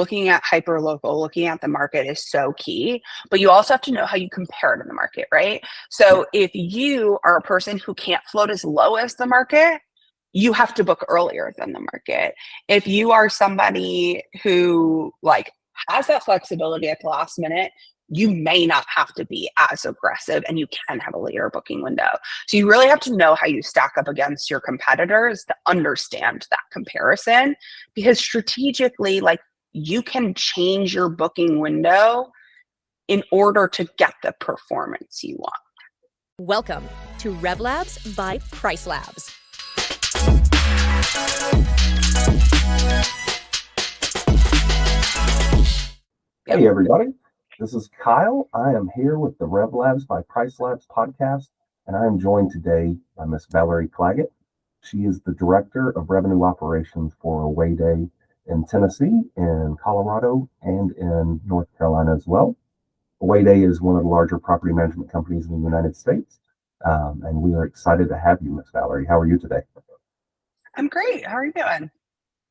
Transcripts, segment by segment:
looking at hyperlocal, looking at the market is so key, but you also have to know how you compare to the market, right? So if you are a person who can't float as low as the market, you have to book earlier than the market. If you are somebody who like has that flexibility at the last minute, you may not have to be as aggressive and you can have a later booking window. So you really have to know how you stack up against your competitors to understand that comparison, because strategically, like, you can change your booking window in order to get the performance you want. Welcome to RevLabs by PriceLabs. Hey everybody, this is Kyle. I am here with the RevLabs by PriceLabs podcast, and I am joined today by Miss Valerie Clagett. She is the Director of Revenue Operations for AwayDay in Tennessee, in Colorado, and in North Carolina as well. AwayDay is one of the larger property management companies in the United States, and we are excited to have you, Miss Valerie. How are you today? I'm great. How are you doing?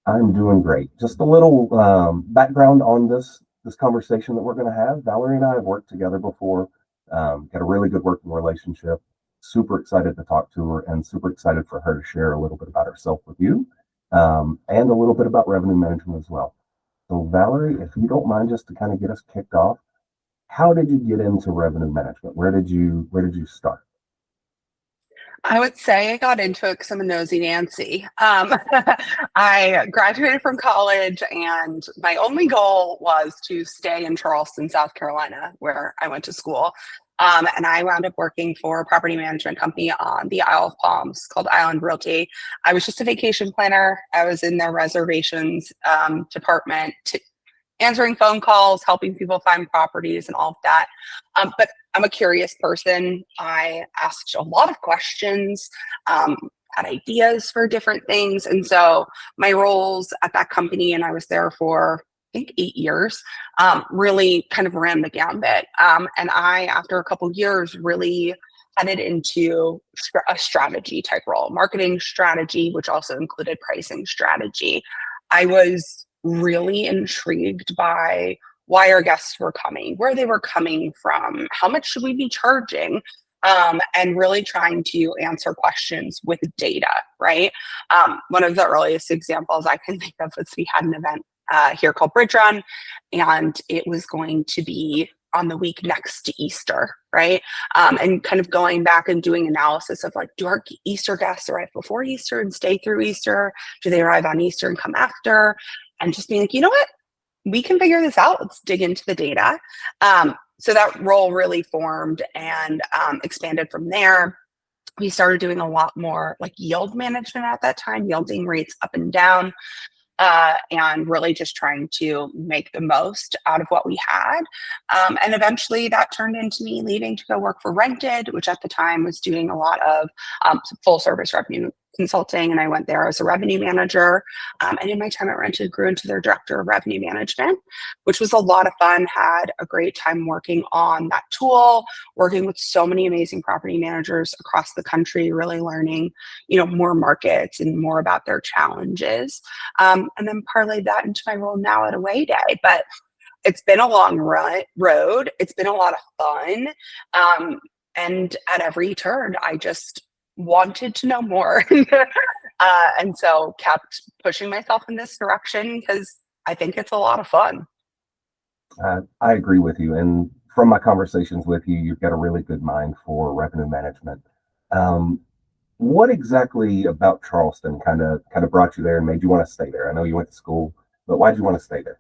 I'm doing great. Just a little background on this conversation that we're going to have. Valerie and I have worked together before, got a really good working relationship. Super excited to talk to her and super excited for her to share a little bit about herself with you, and a little bit about revenue management as well. So Valerie, if you don't mind, just to kind of get us kicked off, how did you get into revenue management? Where did you start? I would say I got into it because I'm a nosy Nancy. I graduated from college and my only goal was to stay in Charleston, South Carolina, where I went to school. And I wound up working for a property management company on the Isle of Palms called Island Realty. I was just a vacation planner. I was in their reservations department, answering phone calls, helping people find properties and all of that. But I'm a curious person. I asked a lot of questions, had ideas for different things. And so my roles at that company, and I was there for, I think, 8 years, really kind of ran the gambit. And I, after a couple years, really headed into a strategy type role, marketing strategy, which also included pricing strategy. I was really intrigued by why our guests were coming, where they were coming from, how much should we be charging, and really trying to answer questions with data, right? One of the earliest examples I can think of was we had an event here called Bridge Run, and it was going to be on the week next to Easter, right? And kind of going back and doing analysis of like, do our Easter guests arrive before Easter and stay through Easter? Do they arrive on Easter and come after? And just being like, you know what? We can figure this out. Let's dig into the data. So that role really formed and expanded from there. We started doing a lot more like yield management at that time, yielding rates up and down, and really just trying to make the most out of what we had. And eventually that turned into me leaving to go work for Rented, which at the time was doing a lot of full service revenue consulting. And I went there as a revenue manager. And in my time at Rented, grew into their director of revenue management, which was a lot of fun. Had a great time working on that tool, working with so many amazing property managers across the country, really learning, more markets and more about their challenges. And then parlayed that into my role now at AwayDay. But it's been a long road. It's been a lot of fun. And at every turn, I just wanted to know more. And so kept pushing myself in this direction because I think it's a lot of fun. I agree with you. And from my conversations with you, you've got a really good mind for revenue management. What exactly about Charleston kind of brought you there and made you want to stay there? I know you went to school, but why did you want to stay there?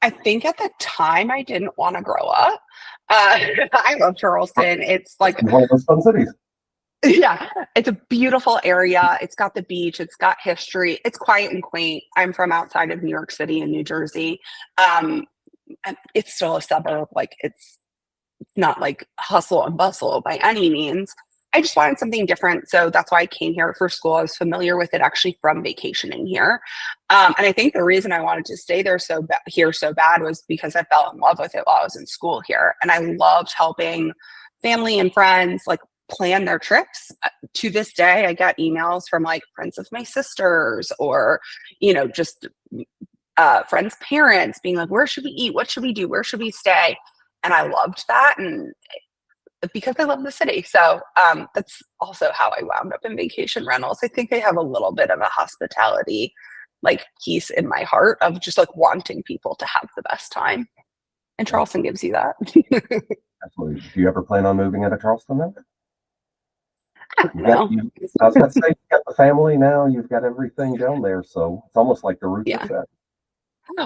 I think at the time I didn't want to grow up. I love Charleston. It's like one of those fun cities. Yeah, it's a beautiful area. It's got the beach. It's got history. It's quiet and quaint. I'm from outside of New York City in New Jersey. And it's still a suburb. Like it's not like hustle and bustle by any means. I just wanted something different. So that's why I came here for school. I was familiar with it actually from vacationing here. And I think the reason I wanted to stay there so bad was because I fell in love with it while I was in school here. And I loved helping family and friends like plan their trips. To this day, I get emails from like friends of my sisters or, just friends' parents being like, where should we eat? What should we do? Where should we stay? And I loved that. And because I love the city. So that's also how I wound up in vacation rentals. I think I have a little bit of a hospitality like piece in my heart of just like wanting people to have the best time. And Charleston gives you that. Absolutely. Do you ever plan on moving out of Charleston then? I don't know. I was going to say, you've got the family now, you've got everything down there. So it's almost like the roots Yeah. are set.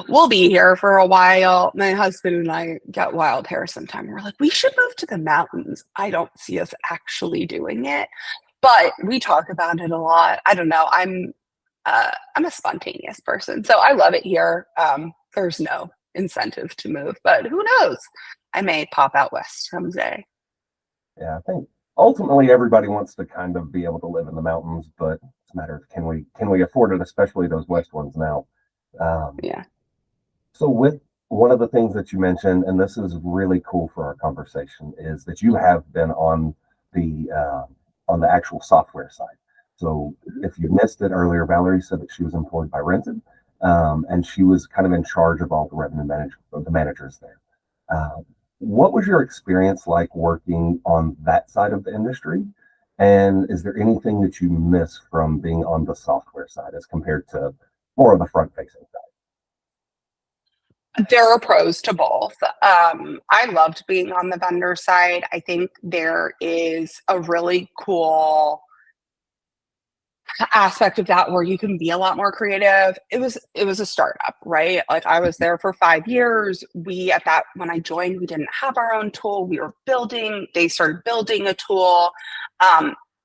We'll be here for a while. My husband and I get wild hair sometime. We're like, we should move to the mountains. I don't see us actually doing it, but we talk about it a lot. I don't know. I'm a spontaneous person, so I love it here. There's no incentive to move, but who knows? I may pop out west someday. Yeah, I think ultimately everybody wants to kind of be able to live in the mountains, but it's a matter of can we afford it, especially those west ones now. Yeah. So with one of the things that you mentioned, and this is really cool for our conversation, is that you have been on the actual software side. So if you missed it earlier, Valerie said that she was employed by Rented, and she was kind of in charge of all the the managers there. What was your experience like working on that side of the industry? And is there anything that you miss from being on the software side as compared to more of the front-facing side? There are pros to both. I loved being on the vendor side. I think there is a really cool aspect of that where you can be a lot more creative. It was a startup, right? Like I was there for 5 years. When I joined, we didn't have our own tool. They started building a tool.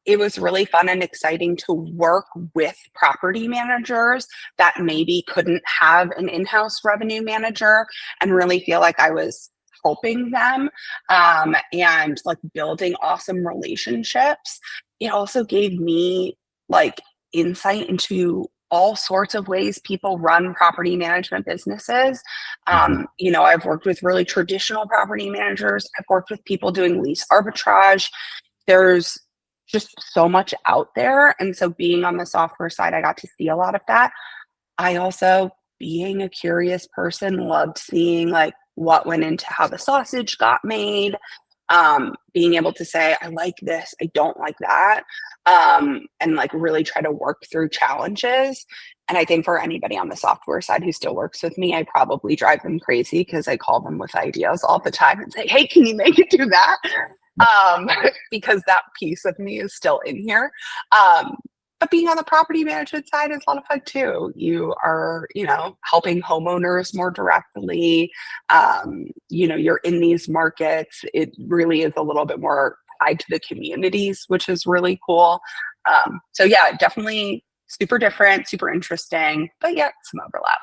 It was really fun and exciting to work with property managers that maybe couldn't have an in-house revenue manager and really feel like I was helping them and like building awesome relationships. It also gave me like insight into all sorts of ways people run property management businesses. I've worked with really traditional property managers. I've worked with people doing lease arbitrage. There's just so much out there. And so being on the software side, I got to see a lot of that. I also, being a curious person, loved seeing like what went into how the sausage got made. Being able to say, I like this, I don't like that, and like really try to work through challenges. And I think for anybody on the software side who still works with me, I probably drive them crazy because I call them with ideas all the time and say, hey, can you make it do that? Because that piece of me is still in here. But being on the property management side is a lot of fun too. You are, helping homeowners more directly. You're in these markets. It really is a little bit more tied to the communities, which is really cool. So yeah, definitely super different, super interesting, but yeah, some overlap.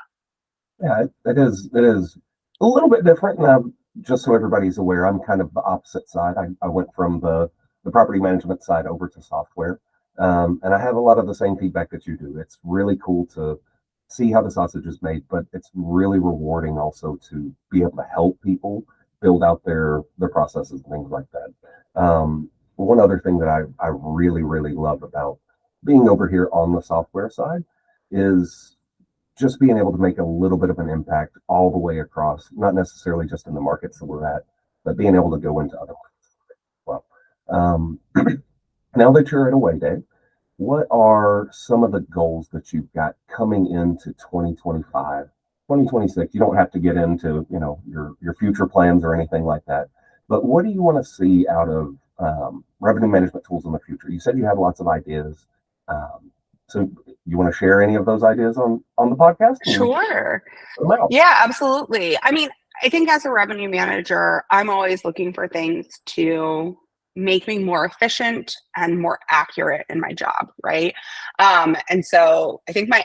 Yeah, it is a little bit different. Now, just so everybody's aware, I'm kind of the opposite side. I went from the property management side over to software. And I have a lot of the same feedback that you do. It's really cool to see how the sausage is made, but it's really rewarding also to be able to help people build out their processes and things like that. One other thing that I really, really love about being over here on the software side is just being able to make a little bit of an impact all the way across, not necessarily just in the markets that we're at, but being able to go into other markets as well. Now that you're at AwayDay, what are some of the goals that you've got coming into 2025, 2026? You don't have to get into, your future plans or anything like that, but what do you want to see out of revenue management tools in the future? You said you have lots of ideas. So you want to share any of those ideas on the podcast? Sure. Yeah, absolutely. I mean, I think as a revenue manager, I'm always looking for things to make me more efficient and more accurate in my job, right? And so I think my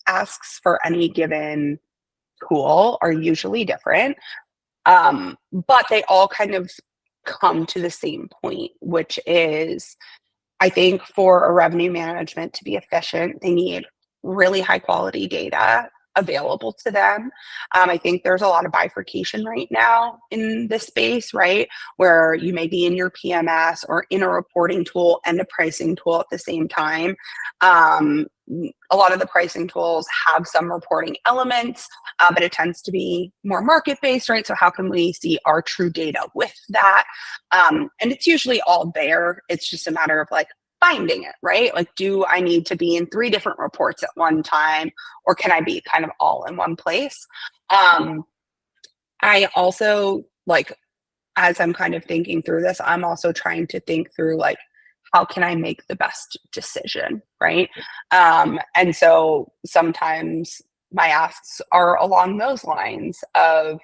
asks for any given tool are usually different, but they all kind of come to the same point, which is I think for a revenue management to be efficient, they need really high quality data. available to them. I think there's a lot of bifurcation right now in this space, right? Where you may be in your PMS or in a reporting tool and a pricing tool at the same time. A lot of the pricing tools have some reporting elements, but it tends to be more market-based, right? So how can we see our true data with that? And it's usually all there. It's just a matter of like finding it, right? Like, do I need to be in 3 different reports at one time, or can I be kind of all in one place? I also, like, as I'm kind of thinking through this, I'm also trying to think through like, how can I make the best decision, right? And so sometimes my asks are along those lines of,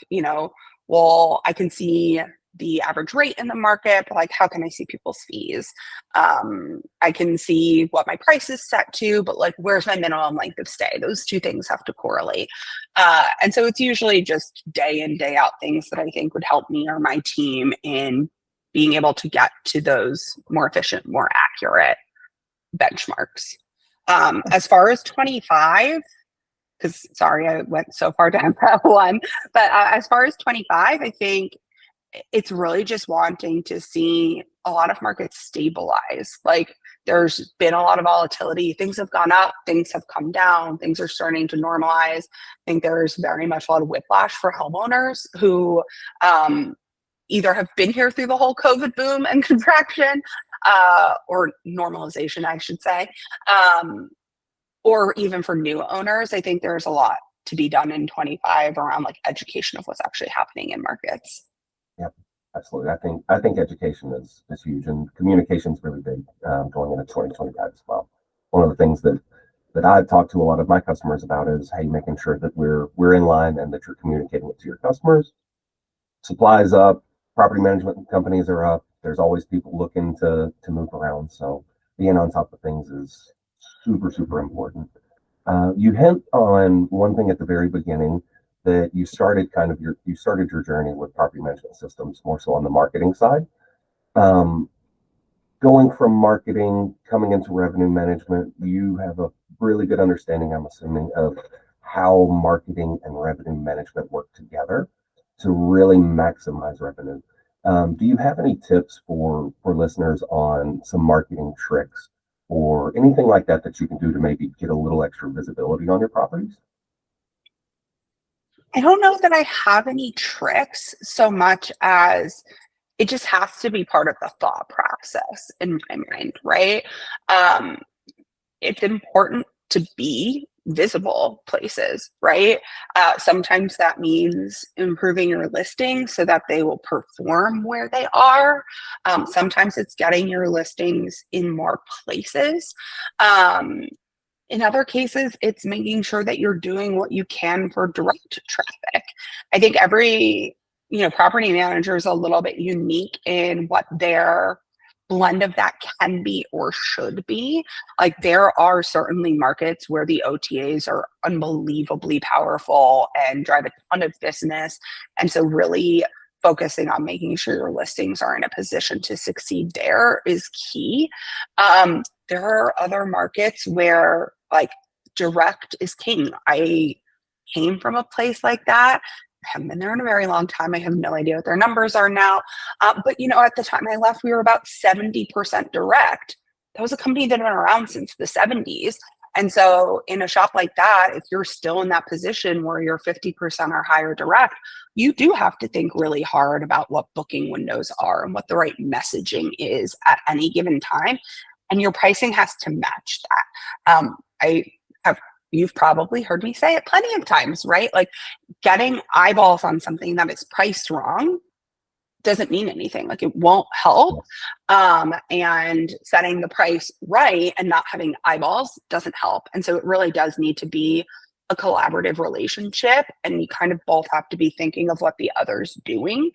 well, I can see the average rate in the market, but like, how can I see people's fees? I can see what my price is set to, but like, where's my minimum length of stay? Those 2 things have to correlate. And so it's usually just day in, day out things that I think would help me or my team in being able to get to those more efficient, more accurate benchmarks. As far as 25, because sorry, I went so far down that one, but as far as 25, I think it's really just wanting to see a lot of markets stabilize. Like, there's been a lot of volatility. Things have gone up, things have come down, things are starting to normalize. I think there's very much a lot of whiplash for homeowners who either have been here through the whole COVID boom and contraction, or normalization, I should say, or even for new owners. I think there's a lot to be done in 25 around like education of what's actually happening in markets. Yep, absolutely. I think education is huge, and communication is really big going into 2025 as well. One of the things that I've talked to a lot of my customers about is, hey, making sure that we're in line and that you're communicating it to your customers. Supply's up, property management companies are up. There's always people looking to move around, so being on top of things is super, super important. You hint on one thing at the very beginning, that you started your journey with property management systems more so on the marketing side. Going from marketing, coming into revenue management, you have a really good understanding, I'm assuming, of how marketing and revenue management work together to really maximize revenue. Do you have any tips for listeners on some marketing tricks or anything like that you can do to maybe get a little extra visibility on your properties? I don't know that I have any tricks so much as it just has to be part of the thought process in my mind, right? It's important to be visible places, right? Sometimes that means improving your listings so that they will perform where they are. Sometimes it's getting your listings in more places. In other cases, it's making sure that you're doing what you can for direct traffic. I think every, property manager is a little bit unique in what their blend of that can be or should be. Like, there are certainly markets where the OTAs are unbelievably powerful and drive a ton of business. And so really focusing on making sure your listings are in a position to succeed there is key. There are other markets where like direct is king. I came from a place like that. I haven't been there in a very long time. I have no idea what their numbers are now. But at the time I left, we were about 70% direct. That was a company that had been around since the 70s. And so in a shop like that, if you're still in that position where you're 50% or higher direct, you do have to think really hard about what booking windows are and what the right messaging is at any given time. And your pricing has to match that. You've probably heard me say it plenty of times, right? Like, getting eyeballs on something that is priced wrong doesn't mean anything. Like, it won't help. And setting the price right and not having eyeballs doesn't help. And so it really does need to be a collaborative relationship, and you kind of both have to be thinking of what the other's doing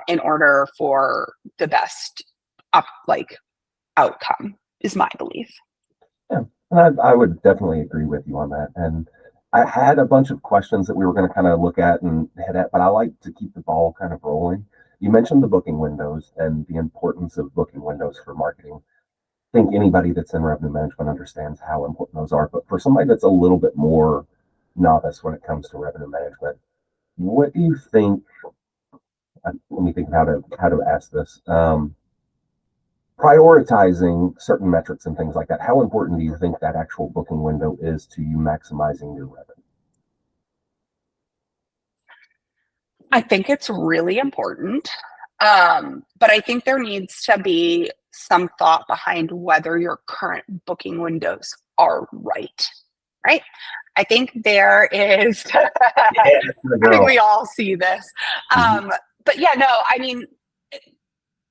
in order for the best outcome, is my belief. Yeah, and I would definitely agree with you on that. And I had a bunch of questions that we were going to kind of look at and head at, but I like to keep the ball kind of rolling. You mentioned the booking windows and the importance of booking windows for marketing. I think anybody that's in revenue management understands how important those are. But for somebody that's a little bit more novice when it comes to revenue management. What do you think? Let me think of how to ask this. Prioritizing certain metrics and things like that. How important do you think that actual booking window is to you maximizing your revenue? I think it's really important. But I think there needs to be some thought behind whether your current booking windows are right? I think there is, I think we all see this. But yeah, no, I mean,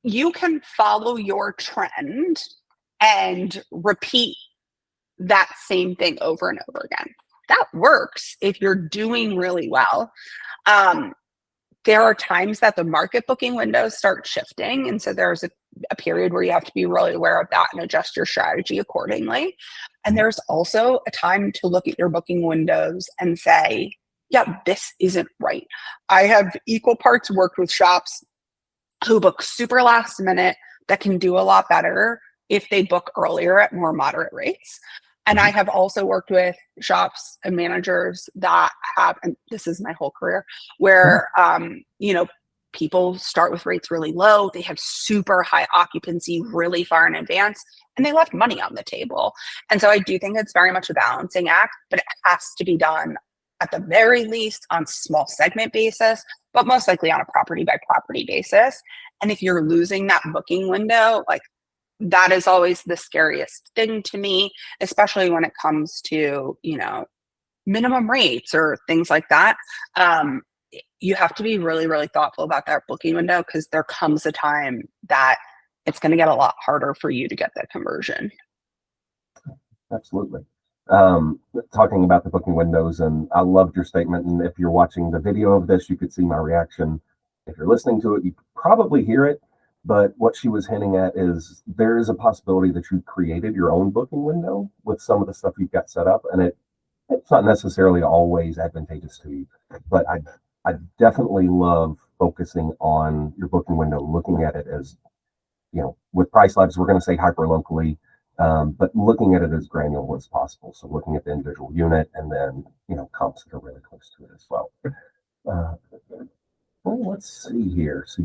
you can follow your trend and repeat that same thing over and over again. That works if you're doing really well. There are times that the market booking windows start shifting. And so there's a period where you have to be really aware of that and adjust your strategy accordingly. And there's also a time to look at your booking windows and say, yeah, this isn't right. I have equal parts worked with shops who book super last minute that can do a lot better if they book earlier at more moderate rates. And I have also worked with shops and managers that have, and this is my whole career, where, people start with rates really low. They have super high occupancy really far in advance, and they left money on the table. And so I do think it's very much a balancing act, but it has to be done at the very least on small segment basis, but most likely on a property by property basis. And if you're losing that booking window, like, that is always the scariest thing to me, especially when it comes to, minimum rates or things like that. You have to be really, really thoughtful about that booking window, because there comes a time that it's going to get a lot harder for you to get that conversion. Absolutely. Talking about the booking windows, and I loved your statement. And if you're watching the video of this, you could see my reaction. If you're listening to it, you probably hear it. But what she was hinting at is there is a possibility that you created your own booking window with some of the stuff you've got set up, and it's not necessarily always advantageous to you. But I definitely love focusing on your booking window, looking at it as, with PriceLabs, we're going to say hyper locally, but looking at it as granular as possible. So looking at the individual unit, and then comps that are really close to it as well. Well, let's see here. So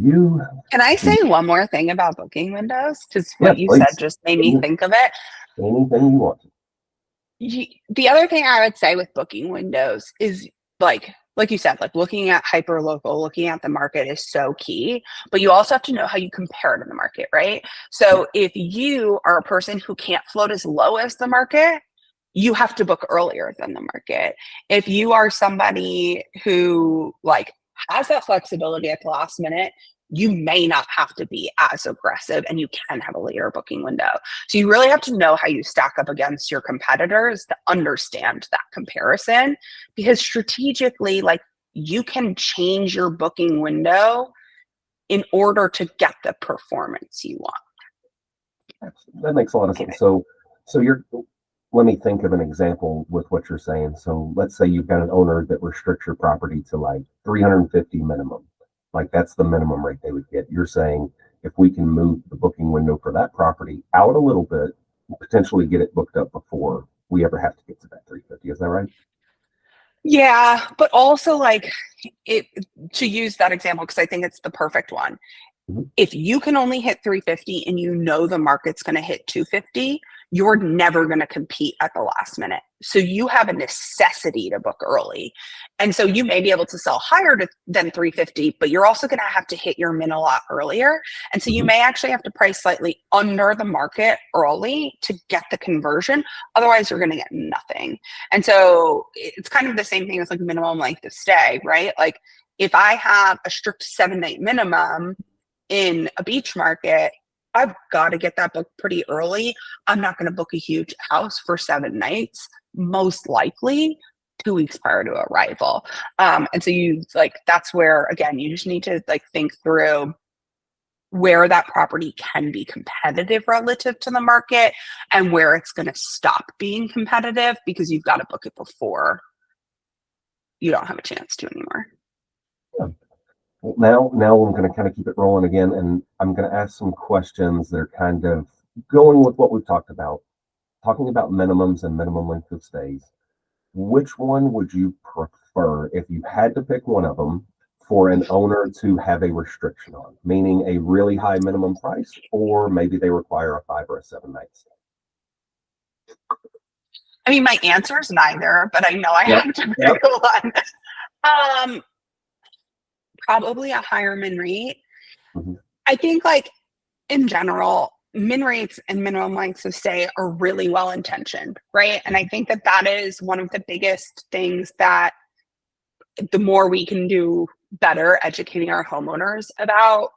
can I say one more thing about booking windows? Because what you please. said just made me think of it. Anything you want. The other thing I would say with booking windows is like you said, like looking at hyper local, looking at the market is so key, but you also have to know how you compare to the market, right? So if you are a person who can't float as low as the market, you have to book earlier than the market. If you are somebody who has that flexibility at the last minute, you may not have to be as aggressive, and you can have a later booking window. So you really have to know how you stack up against your competitors to understand that comparison, because strategically, you can change your booking window in order to get the performance you want. That makes a lot of sense. So let me think of an example with what you're saying. So let's say you've got an owner that restricts your property to 350 minimum. That's the minimum rate they would get. You're saying if we can move the booking window for that property out a little bit, potentially get it booked up before we ever have to get to that 350. Is that right? Yeah, but also to use that example, because I think it's the perfect one. Mm-hmm. If you can only hit 350 and the market's going to hit 250, you're never going to compete at the last minute. So you have a necessity to book early. And so you may be able to sell higher than 350, but you're also going to have to hit your min a lot earlier. And so you may actually have to price slightly under the market early to get the conversion. Otherwise, you're going to get nothing. And so it's kind of the same thing as minimum length of stay, right? If I have a strict 7-night minimum in a beach market, I've got to get that booked pretty early. I'm not going to book a huge house for 7 nights, most likely 2 weeks prior to arrival. And so that's where, again, you just need to think through where that property can be competitive relative to the market and where it's going to stop being competitive, because you've got to book it before you don't have a chance to anymore. Yeah. Well, now I'm going to kind of keep it rolling again, and I'm going to ask some questions that are kind of going with what we've talked about, talking about minimums and minimum length of stays. which one would you prefer if you had to pick one of them for an owner to have a restriction on, meaning a really high minimum price, or maybe they require a 5 or a 7 night stay? I mean, my answer is neither, but I know I Yep. have to Yep. pick one. Probably a higher min rate. Mhm. I think, like, in general, min rates and minimum lengths of stay are really well intentioned, right? And I think that that is one of the biggest things that the more we can do better educating our homeowners about,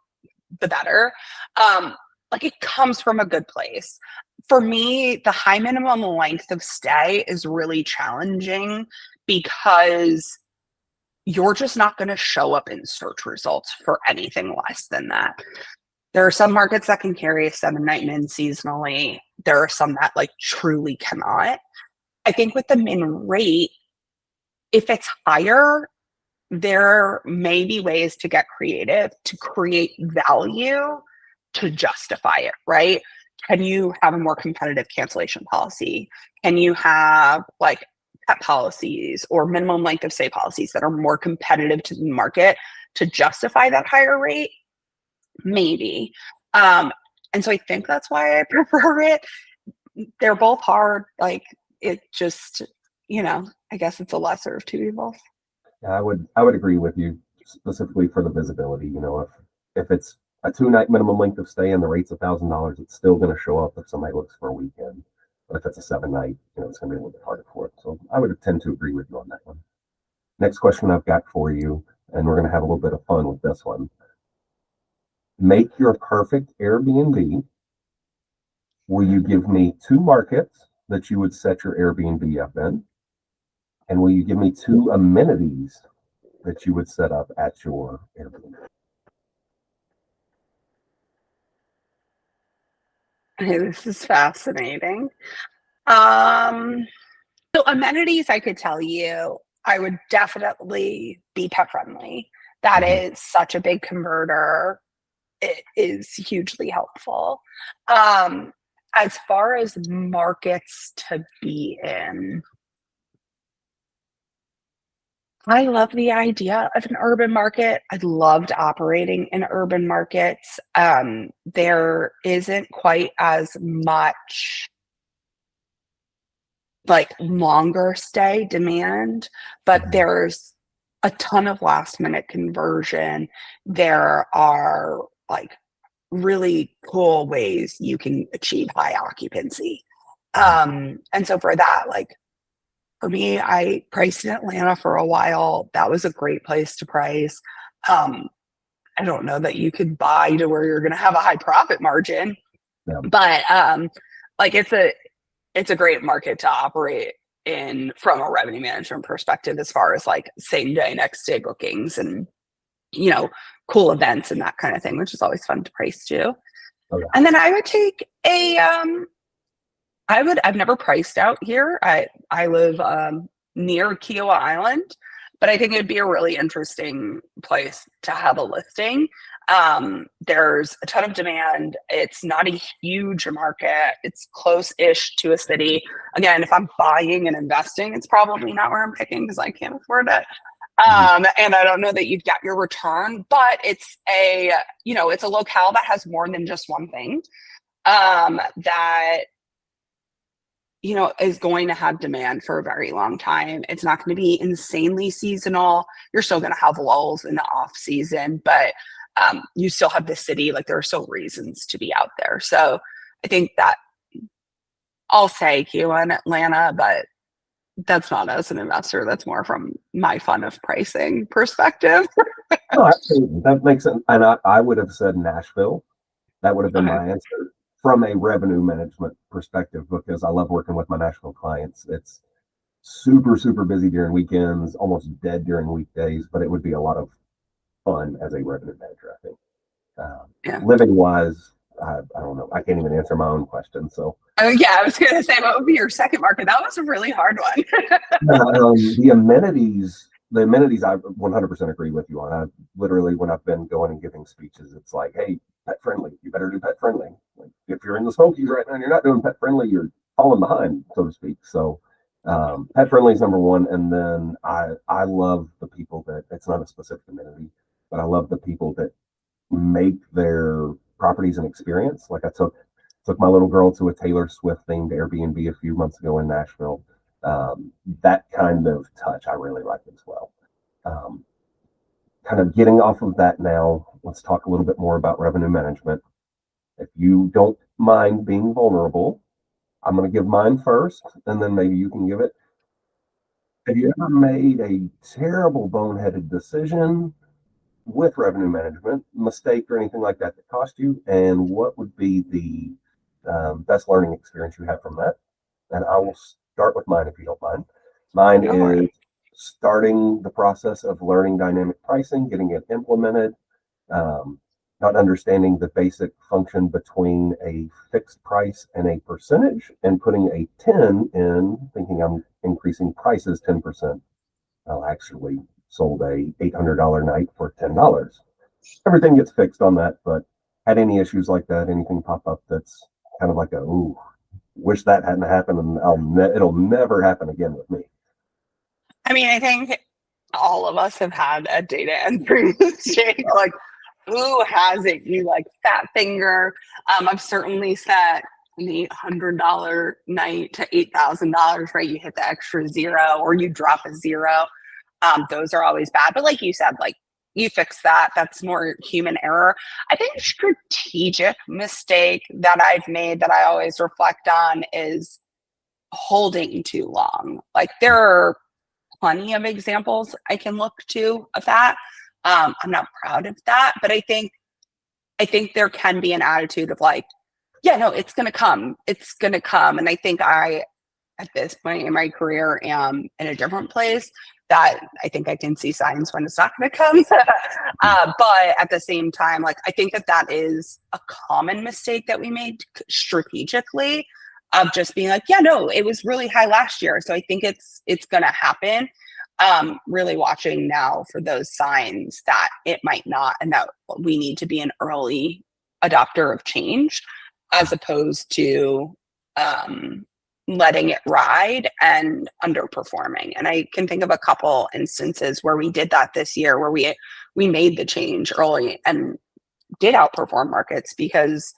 the better. Like, it comes from a good place. For me, the high minimum length of stay is really challenging because you're just not going to show up in search results for anything less than that. There are some markets that can carry a 7 night min seasonally. There are some that like truly cannot. I think with the min rate, if it's higher, there may be ways to get creative to create value to justify it, right? Can you have a more competitive cancellation policy? Can you have like pet policies or minimum length of stay policies that are more competitive to the market to justify that higher rate? Maybe. And so I think that's why I prefer it. They're both hard. Like, it just, I guess it's a lesser of two evils. I would agree with you, specifically for the visibility. If it's a 2 night minimum length of stay and the rate's $1,000, it's still going to show up if somebody looks for a weekend. But if it's a 7 night, it's going to be a little bit harder for it. So I would tend to agree with you on that one. Next question I've got for you, and we're going to have a little bit of fun with this one. Make your perfect Airbnb. Will you give me 2 markets that you would set your Airbnb up in? And will you give me 2 amenities that you would set up at your Airbnb? Okay, this is fascinating. So amenities, I could tell you, I would definitely be pet friendly. That Mhm. is such a big converter. It is hugely helpful. Um, as far as markets to be in, I love the idea of an urban market. I loved operating in urban markets. There isn't quite as much like longer stay demand, but Mhm. there's a ton of last minute conversion. There are like really cool ways you can achieve high occupancy. Mhm. And so for that, like, for me, I priced in Atlanta for a while. That was a great place to price. Um, I don't know that you could buy to where you're going to have a high profit margin, Yeah. but like, it's a great market to operate in from a revenue management perspective, as far as like same day, next day bookings and cool events and that kind of thing, which is always fun to price to. Oh, yeah. And then I would take I've never priced out here. I live near Kiowa Island, but I think it'd be a really interesting place to have a listing. There's a ton of demand. It's not a huge market. It's close-ish to a city. Again, if I'm buying and investing, it's probably not where I'm picking because I can't afford it. Mhm. And I don't know that you'd get your return, but it's a locale that has more than just one thing. That is going to have demand for a very long time. It's not going to be insanely seasonal. You're still going to have lulls in the off season, but you still have the city. Like, there are still reasons to be out there. So I think that I'll say Kiowa and Atlanta, but that's not as an investor. That's more from my fun of pricing perspective. No, absolutely. That makes sense. And I would have said Nashville. That would have been Okay. my answer from a revenue management perspective, because I love working with my Nashville clients. It's super, super busy during weekends, almost dead during weekdays, but it would be a lot of fun as a revenue manager, I think. Yeah. Living wise, I don't know. I can't even answer my own question. So, Oh, yeah. I was going to say, what would be your second market? That was a really hard one. the amenities, I 100% agree with you on. I literally, when I've been going and giving speeches, it's like, hey, pet friendly. You better do pet friendly. Like, if you're in the Smokies right now and you're not doing pet friendly, you're falling behind, so to speak. So, Pet friendly is number one, and then I love the people that, it's not a specific amenity, but I love the people that make their properties an experience. Like I took my little girl to a Taylor Swift themed Airbnb a few months ago in Nashville. That kind of touch I really like as well. Kind of getting off of that now, let's talk a little bit more about revenue management. If you don't mind being vulnerable, I'm going to give mine first, and then maybe you can give it. Have you ever made a terrible boneheaded decision with revenue management, mistake or anything like that that cost you? And what would be the best learning experience you had from that? And I will start with mine if you don't mind. Mine is starting the process of learning dynamic pricing, getting it implemented, not understanding the basic function between a fixed price and a percentage, and putting a 10 in, thinking I'm increasing prices 10%. I actually sold a $800 night for $10. Everything gets fixed on that, but had any issues like that, anything pop up that's kind of like a, ooh, wish that hadn't happened, and it'll never happen again with me. I mean, I think all of us have had a data entry mistake. Like, who hasn't? You like fat finger. I've certainly set an $800 night to $8,000, right? You hit the extra zero or you drop a zero. Those are always bad. But like you said, like you fix that. That's more human error. I think strategic mistake that I've made that I always reflect on is holding too long. Like there are plenty of examples I can look to of that. I'm not proud of that, but I think there can be an attitude of like, yeah, no, it's going to come. It's going to come. And I think I, at this point in my career, am in a different place that I think I can see signs when it's not going to come. But at the same time, like, I think that is a common mistake that we made strategically of just being like, yeah, no, it was really high last year, so I think it's going to happen. Really watching now for those signs that it might not, and that we need to be an early adopter of change as opposed to letting it ride and underperforming. And I can think of a couple instances where we did that this year, where we made the change early and did outperform markets because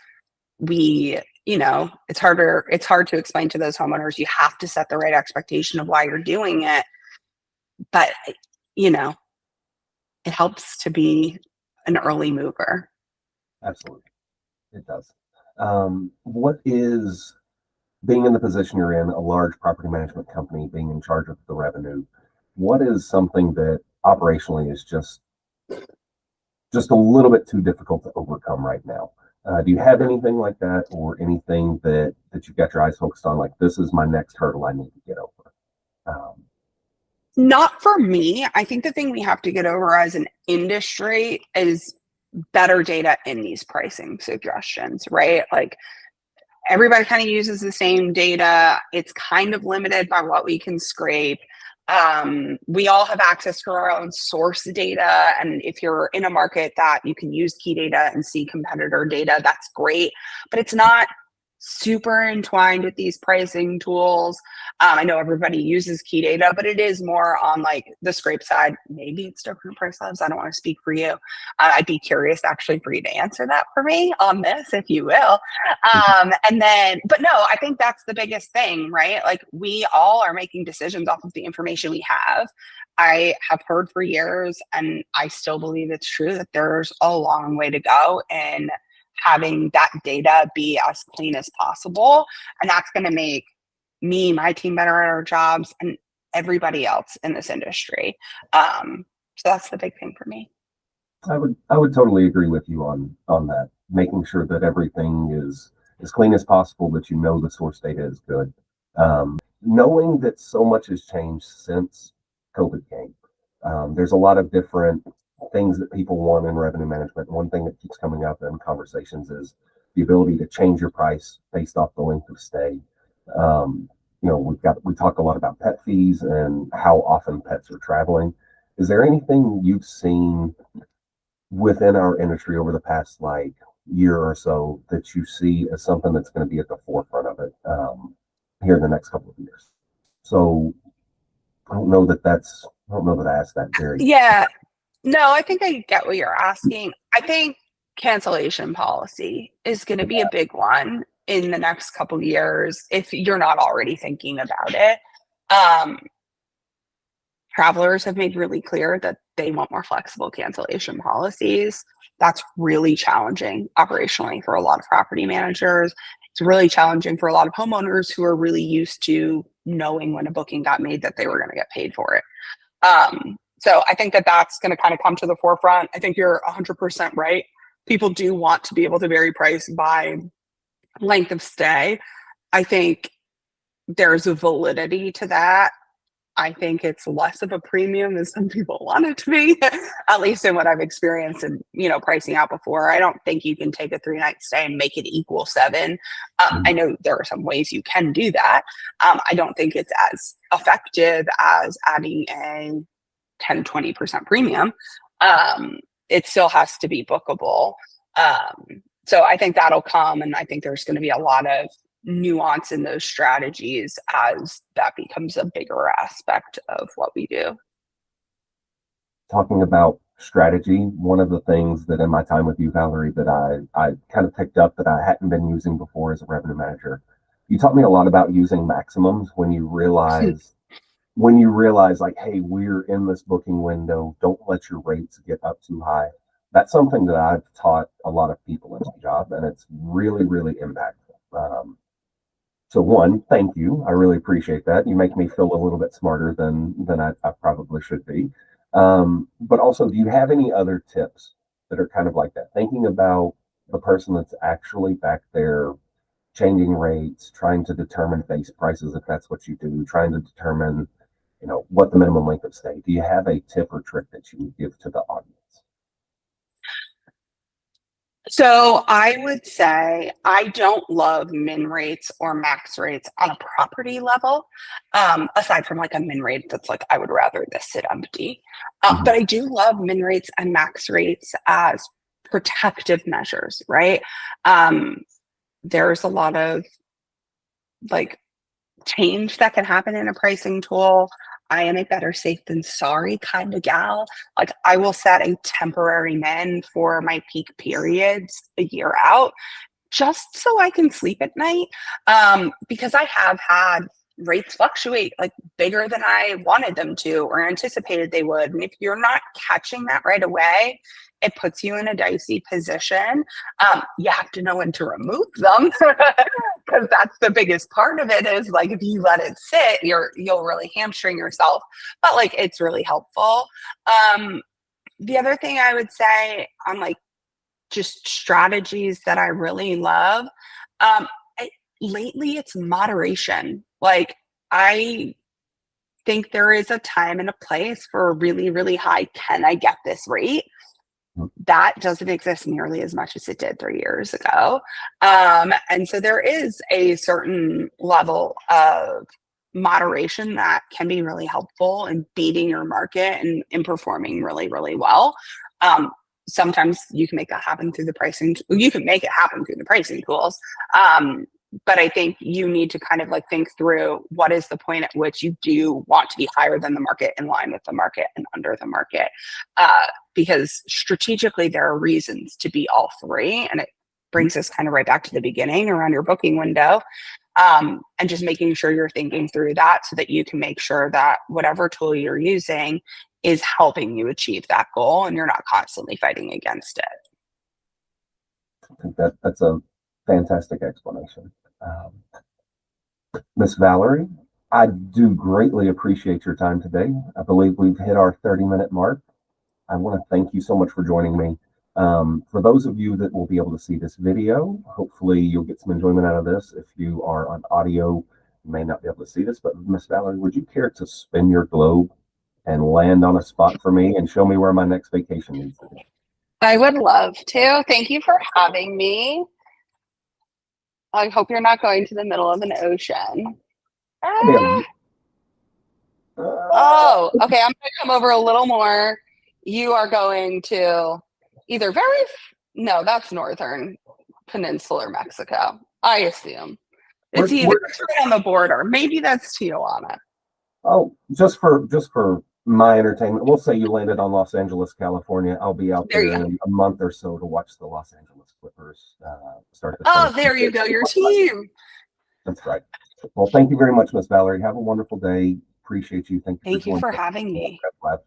it's hard to explain to those homeowners. You have to set the right expectation of why you're doing it. But, it helps to be an early mover. Absolutely. It does. What is being in the position you're in, a large property management company, being in charge of the revenue? What is something that operationally is just a little bit too difficult to overcome right now? Do you have anything like that, or anything that you've got your eyes focused on, like this is my next hurdle I need to get over? Not for me. I think the thing we have to get over as an industry is better data in these pricing suggestions, right? Like everybody kind of uses the same data. It's kind of limited by what we can scrape. We all have access to our own source data. And if you're in a market that you can use key data and see competitor data, that's great. But it's not super entwined with these pricing tools. I know everybody uses key data, but it is more on like the scrape side. Maybe it's different PriceLabs. I don't want to speak for you. I'd be curious actually for you to answer that for me on this, if you will. But no, I think that's the biggest thing, right? Like we all are making decisions off of the information we have. I have heard for years, and I still believe it's true, that there's a long way to go in having that data be as clean as possible. And that's going to make me, my team better at our jobs, and everybody else in this industry. So that's the big thing for me. I would totally agree with you on that. Making sure that everything is as clean as possible, that the source data is good. Knowing that so much has changed since COVID came. There's a lot of different things that people want in revenue management. One thing that keeps coming up in conversations is the ability to change your price based off the length of stay. We talk a lot about pet fees and how often pets are traveling. Is there anything you've seen within our industry over the past year or so that you see as something that's going to be at the forefront of it here in the next couple of years? So I don't know that I asked that very. Yeah. No, I think I get what you're asking. I think cancellation policy is going to be a big one in the next couple of years if you're not already thinking about it. Um, Travelers have made really clear that they want more flexible cancellation policies. That's really challenging operationally for a lot of property managers. It's really challenging for a lot of homeowners who are really used to knowing when a booking got made that they were going to get paid for it. So I think that that's going to kind of come to the forefront. I think you're 100% right. People do want to be able to vary price by length of stay. I think there's a validity to that. I think it's less of a premium as some people want it to be, at least in what I've experienced and, pricing out before. I don't think you can take a 3-night stay and make it equal 7. I know there are some ways you can do that. I don't think it's as effective as adding a 10-20% premium. It still has to be bookable. So I think that'll come, and I think there's going to be a lot of nuance in those strategies as that becomes a bigger aspect of what we do. Talking about strategy, one of the things that in my time with you, Valerie, that I kind of picked up that I hadn't been using before as a revenue manager, you taught me a lot about using maximums when you realize like, hey, we're in this booking window, don't let your rates get up too high. That's something that I've taught a lot of people in my job, and it's really, really impactful. So one, thank you. I really appreciate that. You make me feel a little bit smarter than I probably should be. But also, do you have any other tips that are kind of like that? Thinking about the person that's actually back there changing rates, trying to determine base prices, if that's what you do, trying to determine, what the minimum length of stay. Do you have a tip or trick that you would give to the audience? So I would say I don't love min rates or max rates on a property level, aside from like a min rate that's like, I would rather this sit empty. But I do love min rates and max rates as protective measures, right? There's a lot of like change that can happen in a pricing tool. I am a better safe than sorry kind of gal. Like I will set a temporary min for my peak periods a year out just so I can sleep at night. Because I have had rates fluctuate like bigger than I wanted them to or anticipated they would. And if you're not catching that right away, it puts you in a dicey position. You have to know when to remove them because that's the biggest part of it is like if you let it sit, you'll really hamstring yourself. But like it's really helpful. The other thing I would say on like just strategies that I really love, lately it's moderation. Like I think there is a time and a place for a really, really high, can I get this rate? That doesn't exist nearly as much as it did 3 years ago. And so there is a certain level of moderation that can be really helpful in beating your market and in performing really, really well. Sometimes you can make that happen through the pricing. You can make it happen through the pricing tools. But I think you need to kind of like think through what is the point at which you do want to be higher than the market, in line with the market, and under the market. Because strategically, there are reasons to be all three. And it brings us kind of right back to the beginning around your booking window. And just making sure you're thinking through that so that you can make sure that whatever tool you're using is helping you achieve that goal and you're not constantly fighting against it. I think that's a fantastic explanation. Miss Valerie, I do greatly appreciate your time today. I believe we've hit our 30-minute mark. I want to thank you so much for joining me. For those of you that will be able to see this video, hopefully you'll get some enjoyment out of this. If you are on audio, you may not be able to see this, but Miss Valerie, would you care to spin your globe and land on a spot for me and show me where my next vacation needs to be? I would love to. Thank you for having me. I hope you're not going to the middle of an ocean. Oh, okay. I'm going to come over a little more. You are going to either no, that's northern peninsular Mexico, I assume. It's either right on the border. Maybe that's Tijuana. Oh, just for my entertainment, we'll say you landed on Los Angeles, California. I'll be out There there you go. in a month or so to watch the Los Angeles Clippers start the Oh, 20. there you go, your team. That's right. Well, thank you very much, Miss Valerie. Have a wonderful day. Appreciate you. Thank you Thank for you joining for us. having me. RevLabs.